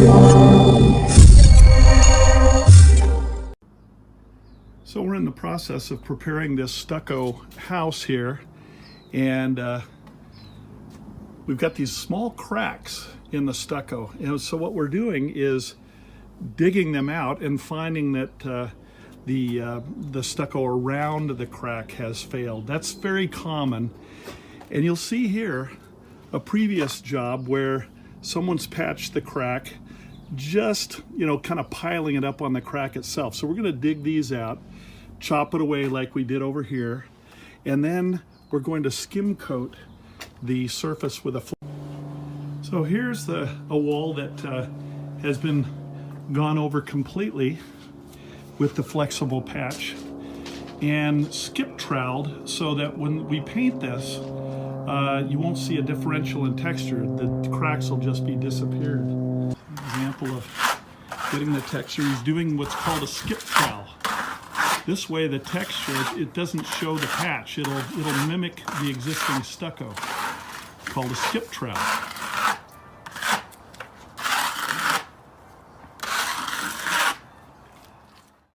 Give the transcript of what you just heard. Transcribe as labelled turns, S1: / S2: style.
S1: So we're in the process of preparing this stucco house here, and we've got these small cracks in the stucco. And so what we're doing is digging them out and finding that the stucco around the crack has failed. That's very common. And you'll see here a previous job where someone's patched the crack, just, kind of piling it up on the crack itself. So we're going to dig these out, chop it away like we did over here, and then we're going to skim coat the surface with a So here's a wall that has been gone over completely with the flexible patch and skip troweled so that when we paint this, you won't see a differential in texture. The cracks will just be disappeared. Example of getting the texture, he's doing what's called a skip trowel. This way the texture, it doesn't show the patch. It'll mimic the existing stucco, called a skip trowel.